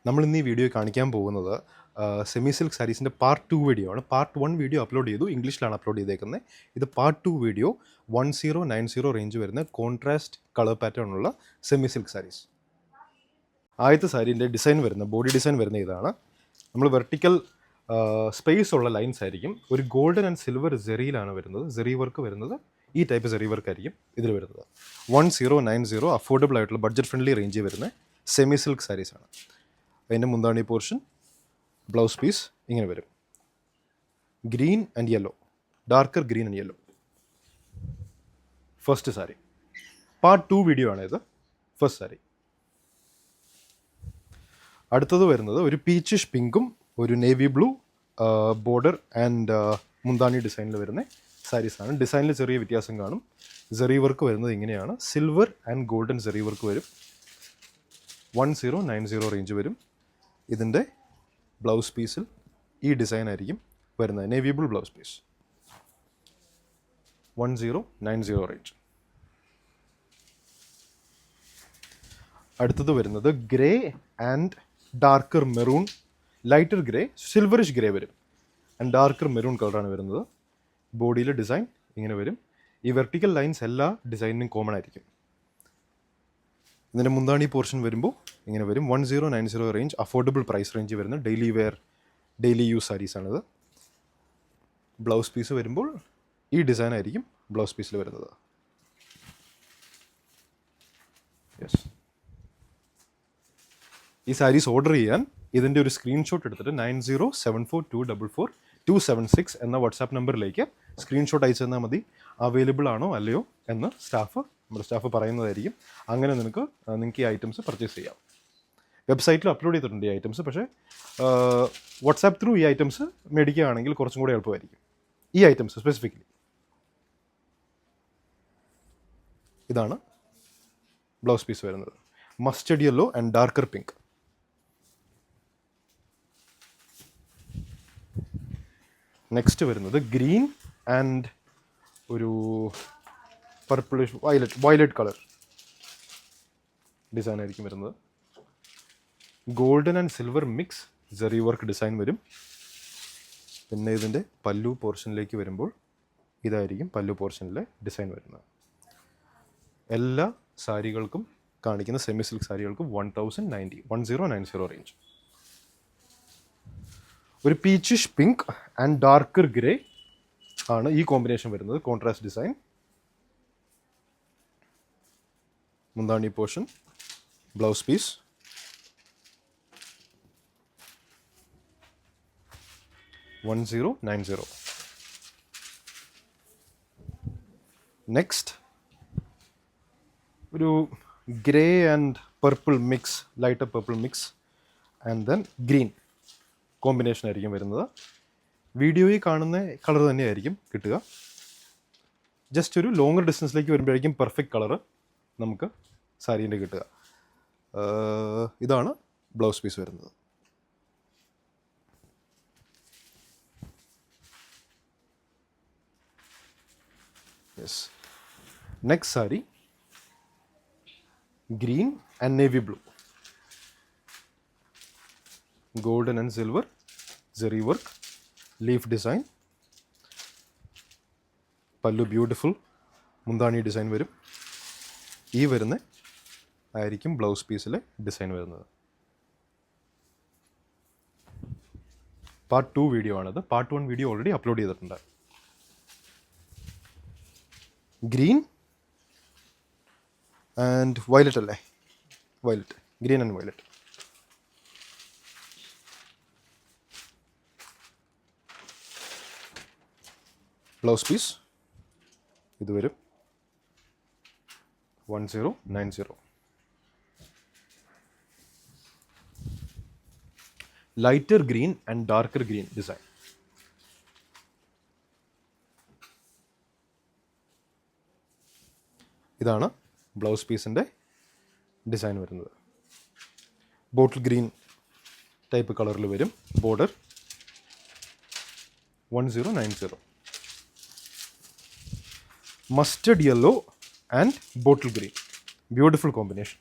നമ്മൾ ഇന്ന് ഈ വീഡിയോ കാണിക്കാൻ പോകുന്നത് സെമി സിൽക്ക് സാരീസിൻ്റെ പാർട്ട് 2 വീഡിയോ ആണ്. പാർട്ട് 1 വീഡിയോ അപ്ലോഡ് ചെയ്തു, ഇംഗ്ലീഷിലാണ് അപ്ലോഡ് ചെയ്തേക്കുന്നത്. ഇത് പാർട്ട് 2 വീഡിയോ 1090 റേഞ്ച് വരുന്ന കോൺട്രാസ്റ്റ് കളർ പാറ്റേൺ ഉള്ള സെമി സിൽക്ക് സാരീസ്. ആദ്യത്തെ സാരീൻ്റെ ഡിസൈൻ വരുന്ന ബോഡി ഡിസൈൻ വരുന്ന ഇതാണ്. നമ്മൾ വെർട്ടിക്കൽ സ്പേസ് ഉള്ള ലൈൻസ് ആയിരിക്കും. ഒരു ഗോൾഡൻ ആൻഡ് സിൽവർ സെറിയിലാണ് വരുന്നത്. സെറി വർക്ക് വരുന്നത് ഈ ടൈപ്പ് സെറി വർക്ക് ആയിരിക്കും ഇതിൽ വരുന്നത്. 1090 അഫോർഡബിൾ ആയിട്ടുള്ള ബഡ്ജറ്റ് ഫ്രണ്ട്ലി റേഞ്ചിൽ വരുന്ന സെമി സിൽക്ക് സാരീസാണ്. അതിൻ്റെ മുന്താണി പോർഷൻ, ബ്ലൗസ് പീസ് ഇങ്ങനെ വരും. Green and yellow, darker green and yellow. First sari part 2 video ആണ് ഇത്. ഫസ്റ്റ് സാരി. അടുത്തത് വരുന്നത് ഒരു പീച്ചിഷ് പിങ്കും ഒരു നേവി ബ്ലൂ ബോർഡർ ആൻഡ് മുന്താണി ഡിസൈനിൽ വരുന്ന സാരീസാണ്. ഡിസൈനിൽ ചെറിയ വ്യത്യാസം കാണും. സെറി വർക്ക് വരുന്നത് ഇങ്ങനെയാണ്. സിൽവർ ആൻഡ് ഗോൾഡൻ സെറി വർക്ക് വരും. 1090 റേഞ്ച് വരും. ഇതിൻ്റെ ബ്ലൗസ് പീസിൽ ഈ ഡിസൈൻ ആയിരിക്കും വരുന്നത്. Navy blue blouse piece. 1090 range. അടുത്തത് വരുന്നത് grey and darker maroon, lighter grey, silverish grey വരും. ആൻഡ് ഡാർക്കർ മെറൂൺ കളറാണ് വരുന്നത്. ബോഡിയിലെ ഡിസൈൻ ഇങ്ങനെ വരും. ഈ വെർട്ടിക്കൽ ലൈൻസ് എല്ലാ ഡിസൈനിനും കോമൺ ആയിരിക്കും. ഇതിൻ്റെ മുന്താണി പോർഷൻ വരുമ്പോൾ ഇങ്ങനെ വരും. 1090 റേഞ്ച്, അഫോർഡബിൾ പ്രൈസ് റേഞ്ച് വരുന്ന ഡെയിലി വെയർ, ഡെയിലി യൂസ് സാരീസാണിത്. ബ്ലൗസ് പീസ് വരുമ്പോൾ ഈ ഡിസൈൻ ആയിരിക്കും ബ്ലൗസ് പീസിൽ വരുന്നത്. യെസ്. ഈ സാരീസ് ഓർഡർ ചെയ്യാൻ ഇതിൻ്റെ ഒരു സ്ക്രീൻഷോട്ട് എടുത്തിട്ട് 9074244276 എന്ന വാട്സാപ്പ് നമ്പറിലേക്ക് സ്ക്രീൻഷോട്ട് അയച്ചു തന്നാൽ മതി. അവൈലബിൾ ആണോ അല്ലയോ എന്ന് നമ്മുടെ സ്റ്റാഫ് പറയുന്നതായിരിക്കും. അങ്ങനെ നിങ്ങൾക്ക് ഈ ഐറ്റംസ് പർച്ചേസ് ചെയ്യാം. വെബ്സൈറ്റിൽ അപ്ലോഡ് ചെയ്തിട്ടുണ്ട് ഈ ഐറ്റംസ്. പക്ഷേ വാട്സാപ്പ് ത്രൂ ഈ ഐറ്റംസ് മേടിക്കുകയാണെങ്കിൽ കുറച്ചും കൂടി എളുപ്പമായിരിക്കും. ഈ ഐറ്റംസ് സ്പെസിഫിക്കലി ഇതാണ് ബ്ലൗസ് പീസ് വരുന്നത്. Mustard yellow and darker pink. Next വരുന്നത് ഗ്രീൻ ആൻഡ് ഒരു പർപ്പിളിഷ് വയലറ്റ് കളർ ഡിസൈൻ ആയിരിക്കും വരുന്നത്. Golden and silver mix zari work design വരും. പിന്നെ ഇതിൻ്റെ പല്ലു പോർഷനിലേക്ക് വരുമ്പോൾ ഇതായിരിക്കും പല്ലു പോർഷനിലെ ഡിസൈൻ വരുന്നത്. എല്ലാ സാരികൾക്കും കാണിക്കുന്ന സെമി സിൽക്ക് സാരികൾക്കും 1090 റേഞ്ച്. ഒരു peachish pink and darker grey ആണ് ഈ കോമ്പിനേഷൻ വരുന്നത്. Contrast design. മുന്താണി പോർഷൻ, ബ്ലൗസ് പീസ്. 1090. നെക്സ്റ്റ് ഒരു grey and purple mix, lighter purple mix and then green combination ആയിരിക്കും വരുന്നത്. വീഡിയോയിൽ കാണുന്ന കളർ തന്നെയായിരിക്കും കിട്ടുക. ജസ്റ്റ് ഒരു ലോങ്ങർ ഡിസ്റ്റൻസിലേക്ക് വരുമ്പോഴേക്കും പെർഫെക്റ്റ് കളറ് നമുക്ക് സാരീൻ്റെ കിട്ടുക. ഇതാണ് ബ്ലൗസ് പീസ് വരുന്നത്. Yes. Next sari green and navy blue, golden and silver zari work, leaf design. Pallu beautiful, മുന്താണി ഡിസൈൻ വരും. ഈ വരുന്ന ആയിരിക്കും ബ്ലൗസ് പീസിലെ ഡിസൈൻ വരുന്നത്. പാർട്ട് 2 വീഡിയോ ആണിത്. പാർട്ട് 1 വീഡിയോ ഓൾറെഡി അപ്ലോഡ് ചെയ്തിട്ടുണ്ട്. ഗ്രീൻ ആൻഡ് വയലറ്റ് അല്ലേ? Violet, green and violet. Blouse piece ഇത് വരും. 1090. Lighter green and darker green design. ഇതാണ് ബ്ലൗസ് പീസിൻ്റെ ഡിസൈൻ വരുന്നത്. ബോട്ടിൽ ഗ്രീൻ ടൈപ്പ് കളറിൽ വരും. Border 1090. Mustard yellow and bottle green, beautiful combination.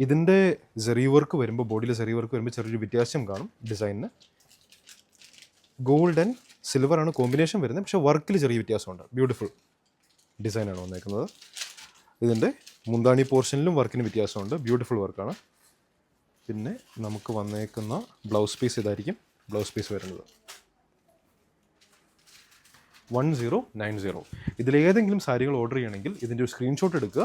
ഇതിൻ്റെ സെറി വർക്ക് വരുമ്പോൾ, ബോഡിയിൽ സെറി വർക്ക് വരുമ്പോൾ ചെറിയൊരു വ്യത്യാസം കാണും ഡിസൈനിന്. ഗോൾഡ് ആൻഡ് സിൽവർ ആണ് കോമ്പിനേഷൻ വരുന്നത്, പക്ഷേ വർക്കിൽ ചെറിയ വ്യത്യാസമുണ്ട്. ബ്യൂട്ടിഫുൾ ഡിസൈനാണ് വന്നേക്കുന്നത്. ഇതിൻ്റെ മുന്താണി പോർഷനിലും വർക്കിന് വ്യത്യാസമുണ്ട്. ബ്യൂട്ടിഫുൾ വർക്കാണ്. പിന്നെ നമുക്ക് വന്നേക്കുന്ന ബ്ലൗസ് പീസ് ഇതായിരിക്കും ബ്ലൗസ് പീസ് വരുന്നത്. 1090. ഇതിലേതെങ്കിലും സാരികൾ ഓർഡർ ചെയ്യണമെങ്കിൽ ഇതിൻ്റെ ഒരു സ്ക്രീൻഷോട്ട് എടുക്കുക.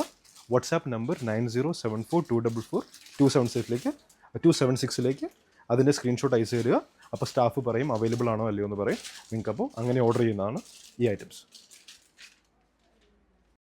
വാട്സാപ്പ് നമ്പർ 9074244426ലേക്ക് അതിൻ്റെ സ്ക്രീൻഷോട്ട് അയച്ചു തരിക. അപ്പോൾ സ്റ്റാഫ് പറയും അവൈലബിൾ ആണോ അല്ലയോ എന്ന് പറയും. നിങ്ങൾക്ക് അപ്പോൾ അങ്ങനെ ഓർഡർ ചെയ്യുന്നതാണ് ഈ ഐറ്റംസ്.